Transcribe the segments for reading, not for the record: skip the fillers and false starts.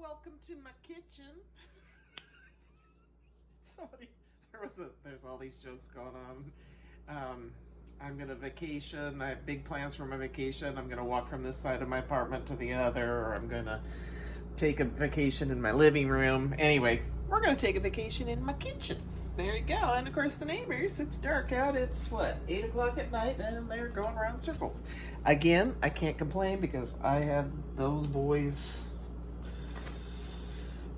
Welcome to my kitchen. There's all these jokes going on. I'm gonna vacation. I have big plans for my vacation. I'm gonna walk from this side of my apartment to the other, or I'm gonna take a vacation in my living room. Anyway, we're gonna take a vacation in my kitchen. There you go. And of course the neighbors, it's dark out. It's what, 8 o'clock at night, and they're going around circles. Again, I can't complain because I had those boys.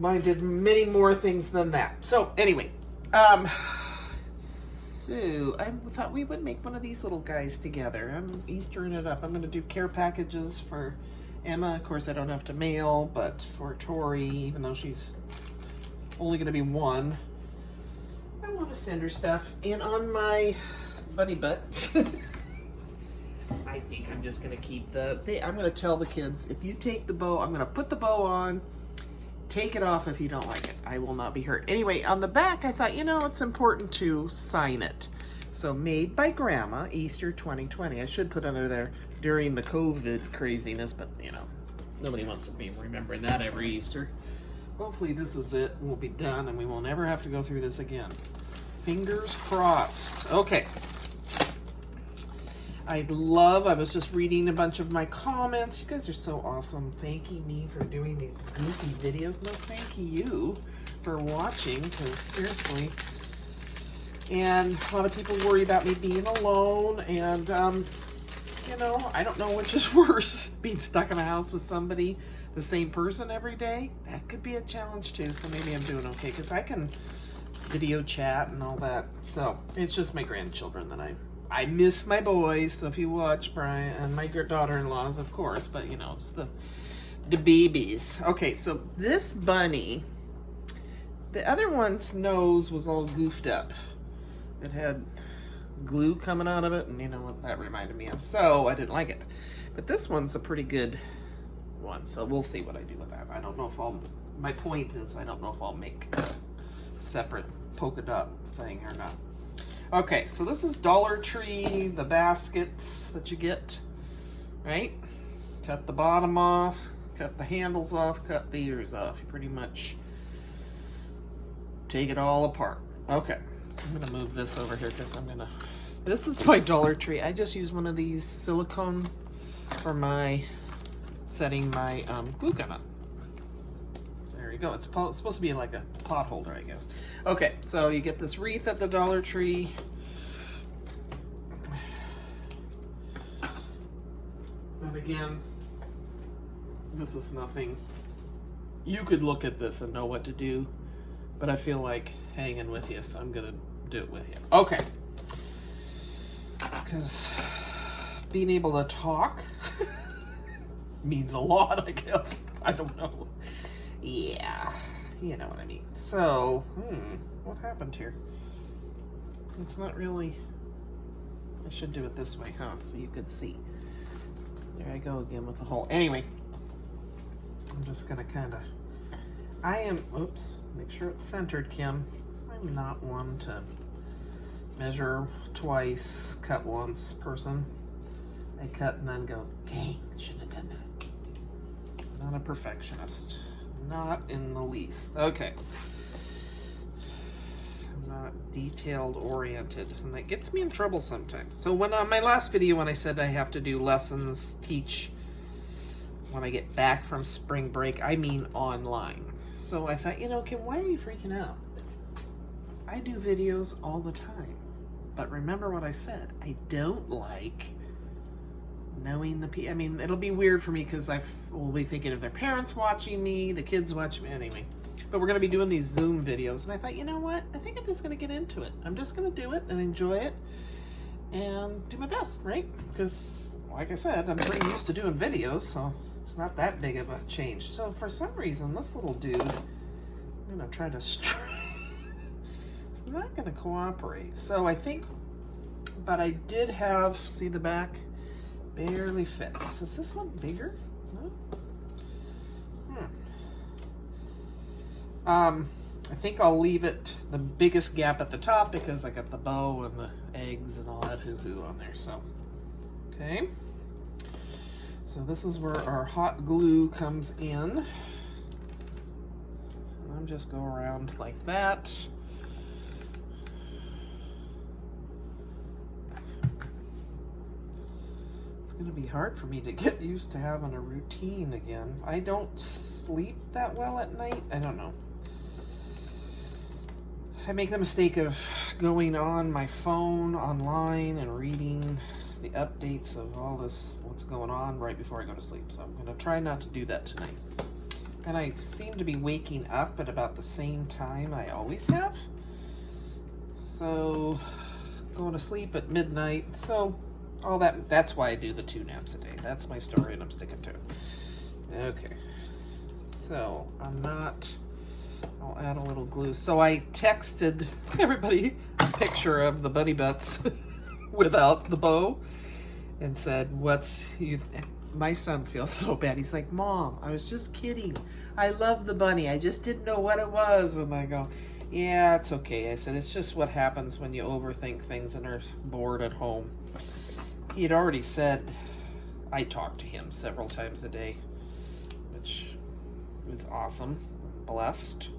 Mine did many more things than that. So anyway, so I thought we would make one of these little guys together. I'm Eastering it up. I'm going to do care packages for Emma. Of course, I don't have to mail, but for Tori, even though she's only going to be 1, I want to send her stuff. And on my bunny butt, I think I'm just going to keep I'm going to tell the kids, if you take the bow, I'm going to put the bow on. Take it off if you don't like it. I will not be hurt. Anyway, on the back, I thought, it's important to sign it. So, made by Grandma, Easter 2020. I should put under there during the COVID craziness, but, nobody wants to be remembering that every Easter. Hopefully this is it. We'll be done, and we will never have to go through this again. Fingers crossed. Okay. I was just reading a bunch of my comments. You guys are so awesome, thanking me for doing these goofy videos. No, thank you for watching, because seriously. And a lot of people worry about me being alone, and, I don't know which is worse, being stuck in a house with somebody, the same person every day. That could be a challenge too, so maybe I'm doing okay, because I can video chat and all that. So, it's just my grandchildren that I miss my boys, so if you watch, Brian, and my daughter-in-laws, of course, but, it's the babies. Okay, so this bunny, the other one's nose was all goofed up. It had glue coming out of it, and you know what that reminded me of, so I didn't like it. But this one's a pretty good one, so we'll see what I do with that. I don't know if my point is, I don't know if I'll make a separate polka dot thing or not. Okay, so this is Dollar Tree, the baskets that you get, right? Cut the bottom off, cut the handles off, cut the ears off. You pretty much take it all apart. Okay, I'm gonna move this over here because this is my Dollar Tree. I just use one of these silicone for setting my glue gun up. There you go. It's supposed to be like a pot holder, I guess. Okay, so you get this wreath at the Dollar Tree. And again, this is nothing. You could look at this and know what to do, but I feel like hanging with you, so I'm gonna do it with you. Okay. Because being able to talk means a lot, I guess. I don't know. Yeah, you know what I mean. So, what happened here? It's not really, I should do it this way, huh? So you could see. There I go again with the hole. Anyway, I'm just gonna oops, make sure it's centered, Kim. I'm not one to measure twice, cut once person. I cut and then go, dang, shouldn't have done that. Not a perfectionist. Not in the least. Okay. I'm not detailed oriented, and that gets me in trouble sometimes. So when on my last video, when I said I have to do lessons, teach when I get back from spring break, I mean online. So I thought, Kim, why are you freaking out? I do videos all the time. But remember what I said. I don't like knowing it'll be weird for me because I will be thinking of their parents watching me, the kids watching me, anyway. But we're going to be doing these Zoom videos, and I thought, you know what? I think I'm just going to get into it. I'm just going to do it and enjoy it and do my best, right? Because, like I said, I'm pretty used to doing videos, so it's not that big of a change. So for some reason, this little dude, I'm going to try to it's not going to cooperate. So I think, but I did have, see the back? Barely fits. Is this one bigger? No? I think I'll leave it the biggest gap at the top because I got the bow and the eggs and all that hoo-hoo on there. So, okay. So this is where our hot glue comes in. I'm just go around like that. It's gonna be hard for me to get used to having a routine again. I don't sleep that well at night. I don't know. I make the mistake of going on my phone online and reading the updates of all this, what's going on right before I go to sleep. So I'm gonna try not to do that tonight. And I seem to be waking up at about the same time I always have. So going to sleep at midnight. So all that's why I do the 2 naps a day. That's my story and I'm sticking to it. Okay. So I'll add a little glue. So I texted everybody a picture of the bunny butts without the bow and said, my son feels so bad. He's like, Mom, I was just kidding. I love the bunny. I just didn't know what it was. And I go, yeah, it's okay. I said, it's just what happens when you overthink things and are bored at home. He had already said, I talk to him several times a day, which is awesome. Blessed.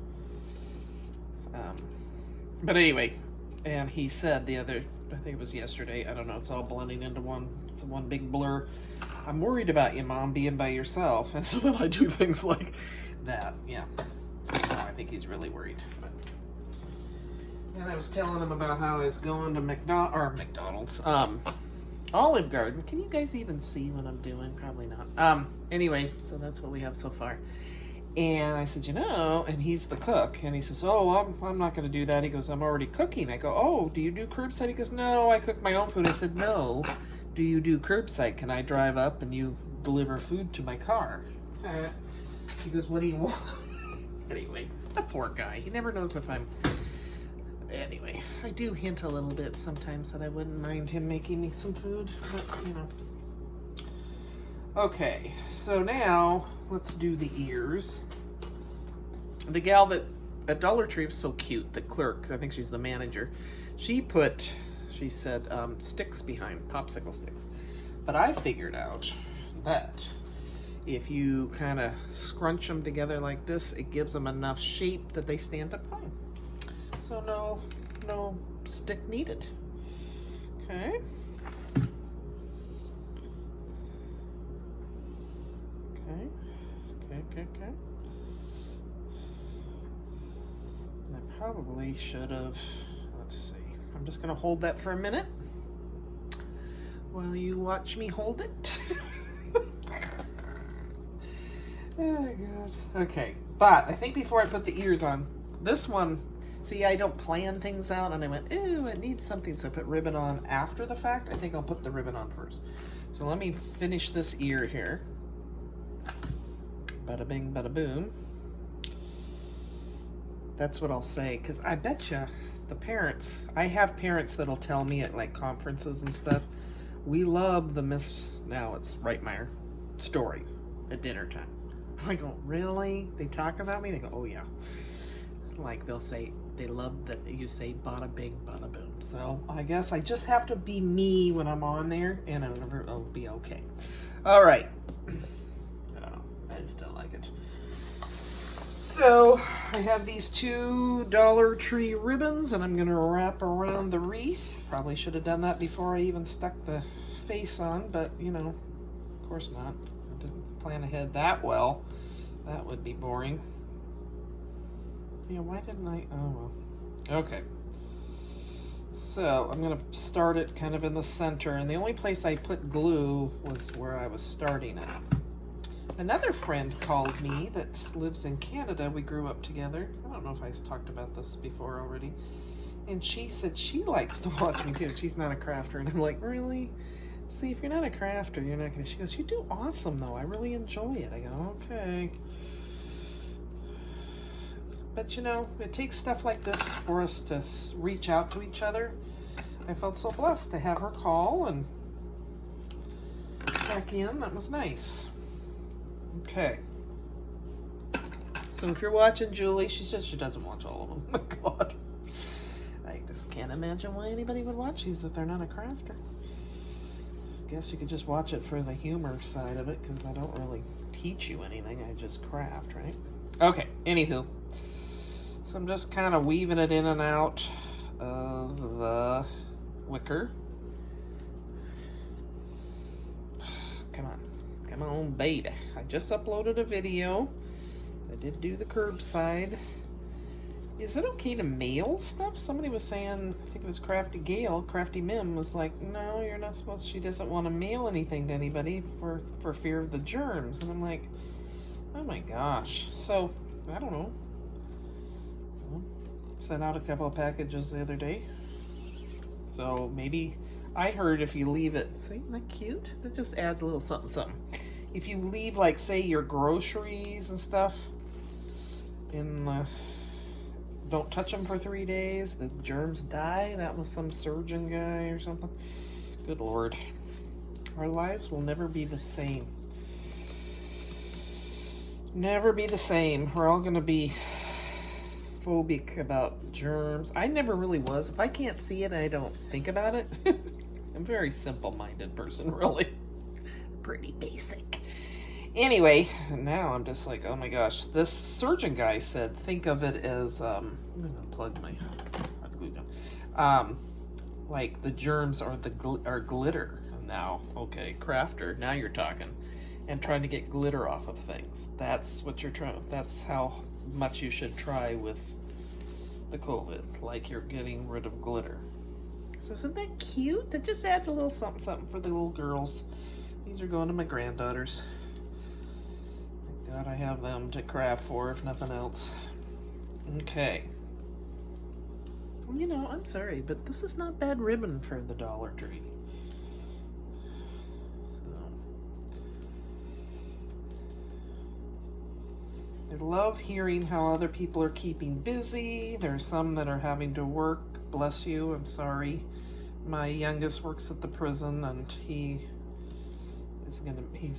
But anyway, and he said I think it was yesterday, I don't know, it's all blending into it's one big blur. I'm worried about you, Mom, being by yourself. And so then I do things like that. Yeah. So now I think he's really worried. But, and I was telling him about how I was going to McDonald's. Olive Garden. Can you guys even see what I'm doing? Probably not. Anyway, so that's what we have so far. And I said, and he's the cook. And he says, oh, I'm not going to do that. He goes, I'm already cooking. I go, oh, do you do curbside? He goes, no, I cook my own food. I said, no. Do you do curbside? Can I drive up and you deliver food to my car? He goes, what do you want? Anyway, the poor guy. He never knows if I'm... Anyway, I do hint a little bit sometimes that I wouldn't mind him making me some food. But, Okay, so now let's do the ears. The gal that at Dollar Tree was so cute, the clerk, I think she's the manager, she said sticks behind, popsicle sticks. But I figured out that if you kind of scrunch them together like this, it gives them enough shape that they stand up fine. So no stick needed. Okay. Okay. And I probably should have, let's see. I'm just going to hold that for a minute while you watch me hold it. Oh, God. Okay, but I think before I put the ears on, this one, see, I don't plan things out, and I went, ooh, it needs something, so I put ribbon on after the fact. I think I'll put the ribbon on first. So let me finish this ear here. Bada bing, bada boom. That's what I'll say, because I bet you the parents, I have parents that'll tell me at like conferences and stuff, we love the now it's Reitmeyer stories at dinner time. I go, really? They talk about me? They go, oh yeah. Like they'll say, they love that you say bada bing, bada boom. So I guess I just have to be me when I'm on there and it'll be okay. All right. I don't know. I still like it. So I have these 2 Dollar Tree ribbons and I'm going to wrap around the wreath. Probably should have done that before I even stuck the face on, but of course not. I didn't plan ahead that well. That would be boring. Yeah, why didn't I? Oh, well. Okay. So I'm going to start it kind of in the center, and the only place I put glue was where I was starting at. Another friend called me that lives in Canada. We grew up together. I don't know if I talked about this before already. And she said she likes to watch me too. She's not a crafter. And I'm like, really? See, if you're not a crafter, you're not going to... She goes, you do awesome though. I really enjoy it. I go, okay. But it takes stuff like this for us to reach out to each other. I felt so blessed to have her call and check in. That was nice. Okay. So if you're watching Julie, she says she doesn't watch all of them. Oh my God. I just can't imagine why anybody would watch these if they're not a crafter. I guess you could just watch it for the humor side of it because I don't really teach you anything. I just craft, right? Okay, anywho. So I'm just kind of weaving it in and out of the wicker. Come on. Come on, baby. I just uploaded a video. I did do the curbside. Is it okay to mail stuff? Somebody was saying, I think it was Crafty Gail, Crafty Mim was like, no, you're not supposed, she doesn't want to mail anything to anybody for fear of the germs. And I'm like, oh my gosh. So, I don't know. Sent out a couple of packages the other day. So maybe, I heard if you leave it, see, isn't that cute? That just adds a little something, something. If you leave, like, say, your groceries and stuff in the, don't touch them for 3 days, the germs die. That was some surgeon guy or something. Good Lord. Our lives will never be the same. Never be the same. We're all going to be phobic about germs. I never really was. If I can't see it, I don't think about it. I'm a very simple-minded person, really. Pretty basic. Anyway, now I'm just like, oh my gosh. This surgeon guy said, think of it as, I'm going to plug my glue gun. Like the germs are glitter. Now, okay, crafter, now you're talking. And trying to get glitter off of things. That's what you're trying, that's how much you should try with the COVID. Like you're getting rid of glitter. So isn't that cute? That just adds a little something, something for the little girls. These are going to my granddaughters. Thank God I have them to craft for, if nothing else. Okay. You know, I'm sorry, but this is not bad ribbon for the Dollar Tree. I love hearing how other people are keeping busy. There's some that are having to work. Bless you, I'm sorry. My youngest works at the prison and he's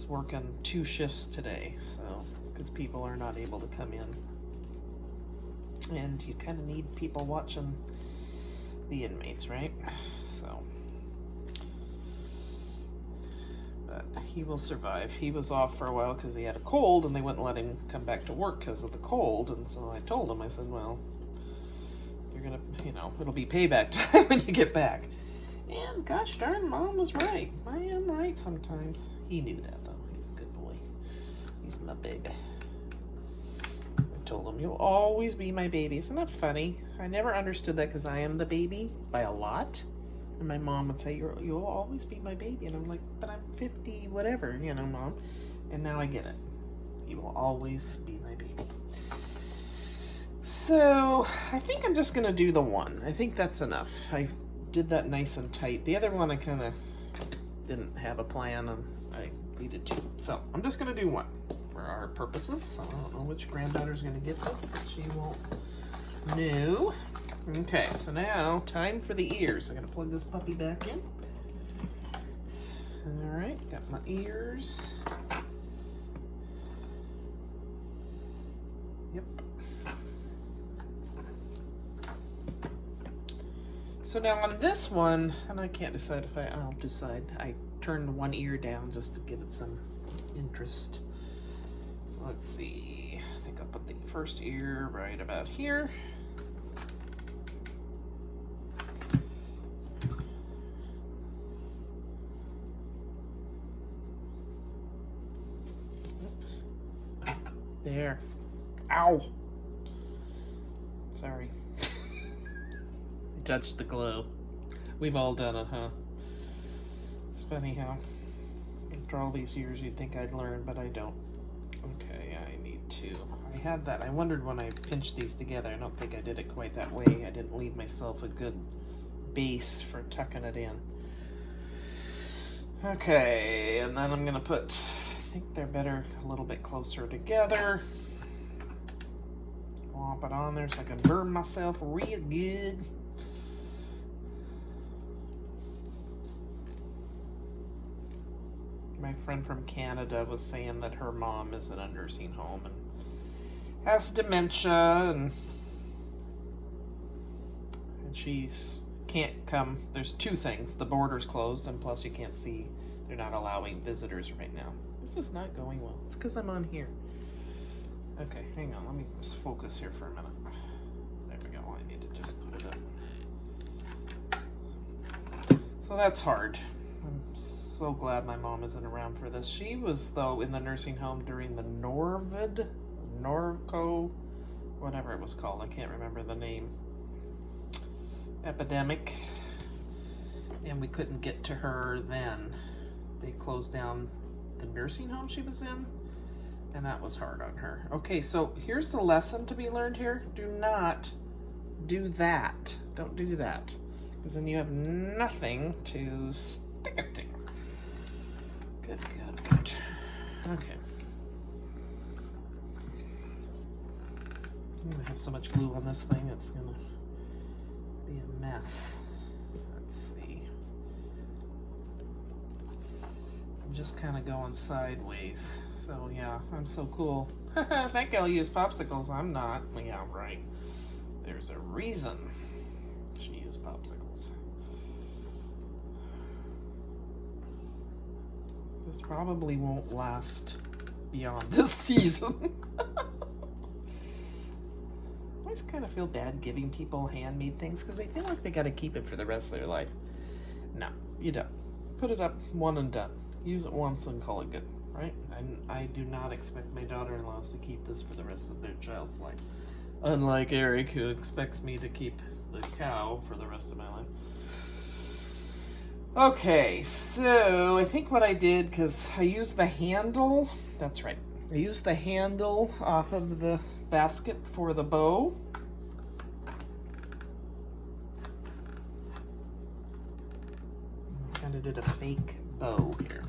working 2 shifts today, so, because people are not able to come in. And you kind of need people watching the inmates, right? So, but he will survive. He was off for a while because he had a cold and they wouldn't let him come back to work because of the cold. And so I told him, I said, well, you're gonna, you know, it'll be payback time when you get back. And gosh darn, Mom was right. I am right sometimes. He knew that though. He's a good boy. He's my baby. I told him, you'll always be my baby. Isn't that funny? I never understood that because I am the baby by a lot. And my mom would say, you'll always be my baby. And I'm like, but I'm 50, whatever, you know, Mom. And now I get it. You will always be my baby. So, I think I'm just going to do the one. I think that's enough. I did that nice and tight. The other one I kind of didn't have a plan, and I needed to. So, I'm just going to do one for our purposes. I don't know which granddaughter's going to get this, but she won't know. Okay, so now, time for the ears. I'm going to plug this puppy back in. Alright, got my ears. Yep. So now on this one, and I can't decide if I'll decide. I turned one ear down just to give it some interest. So let's see. I think I'll put the first ear right about here. There. Ow! Sorry. I touched the glue. We've all done it, huh? It's funny how after all these years you'd think I'd learn, but I don't. Okay, I need to. I had that. I wondered when I pinched these together. I don't think I did it quite that way. I didn't leave myself a good base for tucking it in. Okay, and then I'm gonna put, I think they're better a little bit closer together. Plop it on there so I can burn myself real good. My friend from Canada was saying that her mom is in a nursing home and has dementia, and she's can't come. There's 2 things. The border's closed, and plus you can't see. They're not allowing visitors right now. This is not going well. It's because I'm on here. Okay, hang on. Let me just focus here for a minute. we go. I need to just put it up. So that's hard. I'm so glad my mom isn't around for this. She was, though, in the nursing home during the Norco, whatever it was called. I can't remember the name. Epidemic. And we couldn't get to her then. They closed down the nursing home she was in, and that was hard on her. Okay, so here's the lesson to be learned here. Do not do that. Don't do that, because then you have nothing to stick it to. Good. Okay. I'm gonna have so much glue on this thing, it's gonna be a mess. Let's see. I'm just kind of going sideways. So yeah, I'm so cool. Think I'll use popsicles. I'm not. Yeah, right. There's a reason she used popsicles. This probably won't last beyond this season. I always kind of feel bad giving people handmade things because they feel like they got to keep it for the rest of their life. No, you don't. Put it up, one and done. Use it once and call it good, right? I do not expect my daughter-in-laws to keep this for the rest of their child's life. Unlike Eric, who expects me to keep the cow for the rest of my life. Okay, so I think what I did, because I used the handle, that's right, I used the handle off of the basket for the bow. I kind of did a fake bow here.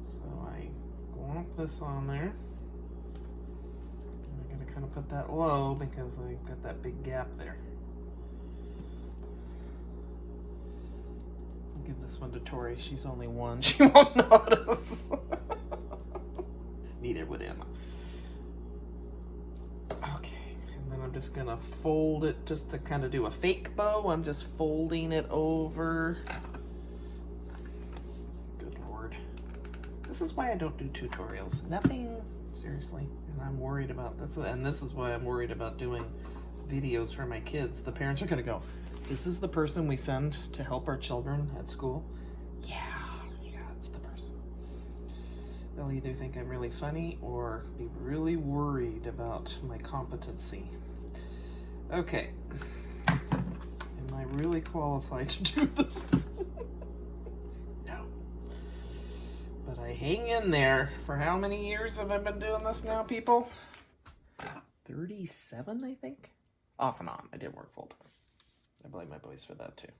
So I glomp this on there. And I gotta kind of put that low because I've got that big gap there. I'll give this one to Tori. She's only one. She won't notice. Neither would Emma. Okay, and then I'm just gonna fold it just to kind of do a fake bow. I'm just folding it over. Good Lord. This is why I don't do tutorials. Nothing, seriously. And I'm worried about this. And this is why I'm worried about doing videos for my kids. The parents are gonna go, this is the person we send to help our children at school? Yeah, it's the person. They'll either think I'm really funny or be really worried about my competency. Okay. Am I really qualified to do this? No. But I hang in there. For how many years have I been doing this now, people? 37, I think? Off and on. I didn't work full time. I blame my boys for that too.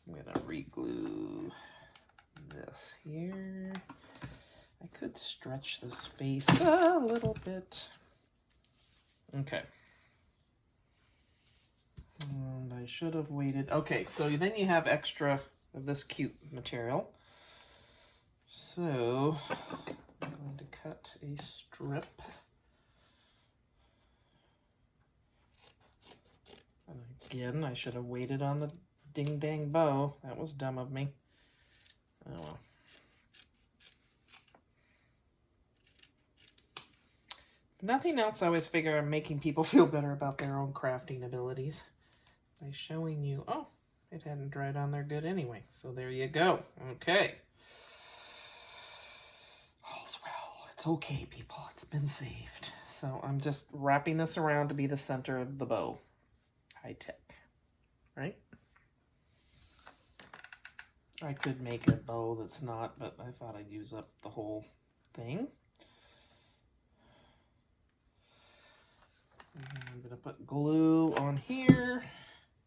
I'm gonna re-glue this here. I could stretch this face a little bit. Okay. And I should have waited. Okay, so then you have extra of this cute material. So I'm going to cut a strip. And again, I should have waited on the ding-dang bow. That was dumb of me. Oh well. If nothing else, I always figure I'm making people feel better about their own crafting abilities by showing you, oh, it hadn't dried on there good anyway. So there you go. Okay. All's well. It's okay, people. It's been saved. So I'm just wrapping this around to be the center of the bow. High tech, right? I could make a bow that's not, but I thought I'd use up the whole thing. And I'm going to put glue on here,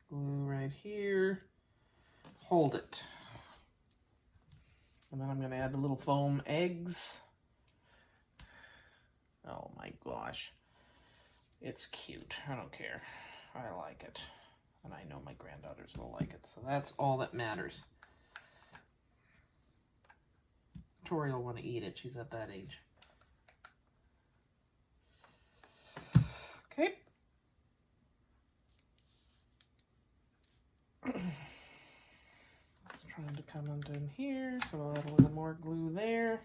glue right here, hold it. And then I'm going to add the little foam eggs. Oh my gosh. It's cute. I don't care. I like it. And I know my granddaughters will like it. So that's all that matters. Tori will want to eat it. She's at that age. Okay. It's trying to come undone here, so I'll add a little more glue there.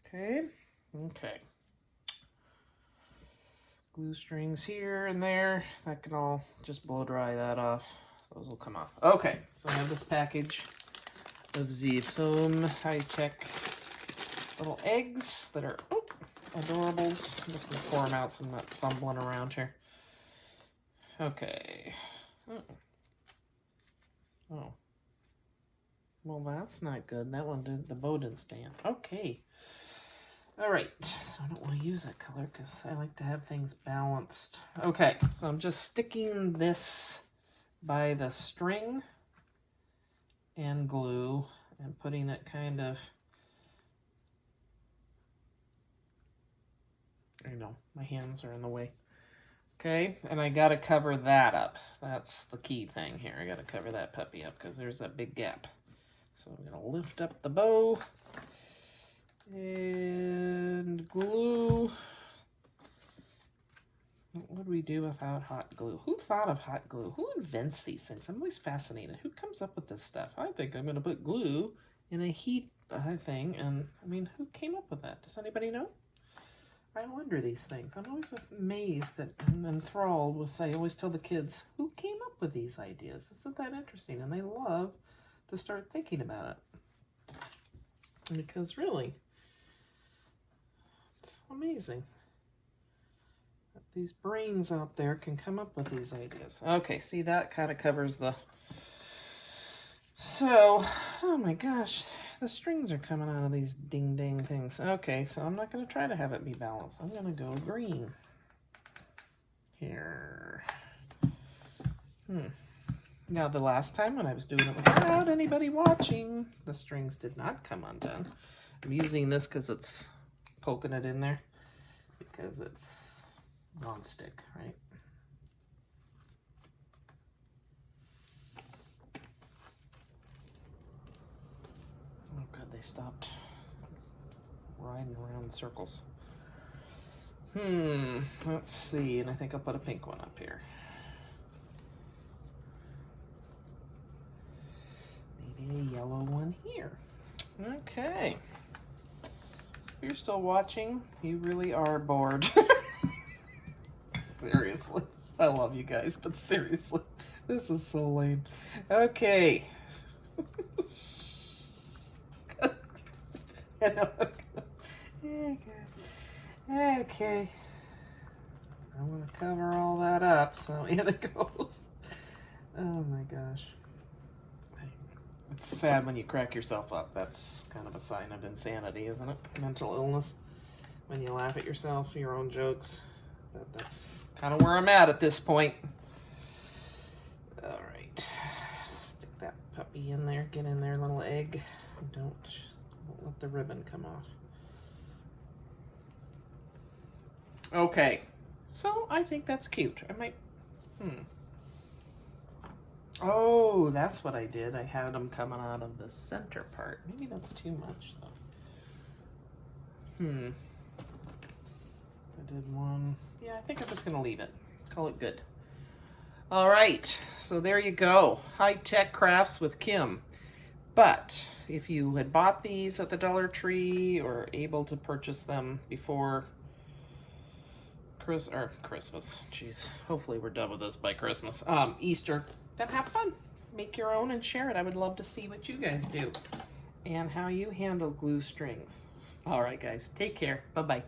Okay. Okay. Glue strings here and there. That can all just blow dry that off. Those will come off. Okay, so I have this package of the foam high-tech little eggs that are adorables. I'm just going to pour them out so I'm not fumbling around here. Okay. Oh. Well, that's not good. That one did, the bow didn't stand. Okay. All right, so I don't want to use that color because I like to have things balanced. Okay, so I'm just sticking this by the string and glue and putting it kind of, I know, my hands are in the way. Okay, and I got to cover that up. That's the key thing here. I got to cover that puppy up because there's that big gap. So I'm going to lift up the bow and glue. What would we do without hot glue? Who thought of hot glue? Who invents these things? I'm always fascinated. Who comes up with this stuff? I think I'm going to put glue in a heat thing. And I mean, who came up with that? Does anybody know? I wonder these things. I'm always amazed and enthralled with, I always tell the kids, who came up with these ideas? Isn't that interesting? And they love to start thinking about it. Because really, it's amazing that these brains out there can come up with these ideas. Okay, see, that kind of covers the... So, oh my gosh, the strings are coming out of these ding-dang things. Okay, so I'm not going to try to have it be balanced. I'm going to go green here. Now, the last time when I was doing it without anybody watching, the strings did not come undone. I'm using this because it's poking it in there, because it's non-stick, right? Oh, God, they stopped riding around in circles. Let's see, and I think I'll put a pink one up here. Maybe a yellow one here. Okay. So if you're still watching, you really are bored. Seriously. I love you guys, but seriously, this is so lame. Okay. Okay. I'm going to cover all that up, so in it goes. Oh my gosh. It's sad when you crack yourself up. That's kind of a sign of insanity, isn't it? Mental illness. When you laugh at yourself, your own jokes. But that's kind of where I'm at this point. All right. Stick that puppy in there. Get in there, little egg. Don't let the ribbon come off. Okay. So I think that's cute. I might... Oh, that's what I did. I had them coming out of the center part. Maybe that's too much, though. I did one. Yeah, I think I'm just going to leave it. Call it good. All right. So there you go. High-tech crafts with Kim. But if you had bought these at the Dollar Tree or able to purchase them before Christmas. Jeez. Hopefully we're done with this by Christmas. Easter. Then have fun. Make your own and share it. I would love to see what you guys do and how you handle glue strings. All right, guys. Take care. Bye-bye.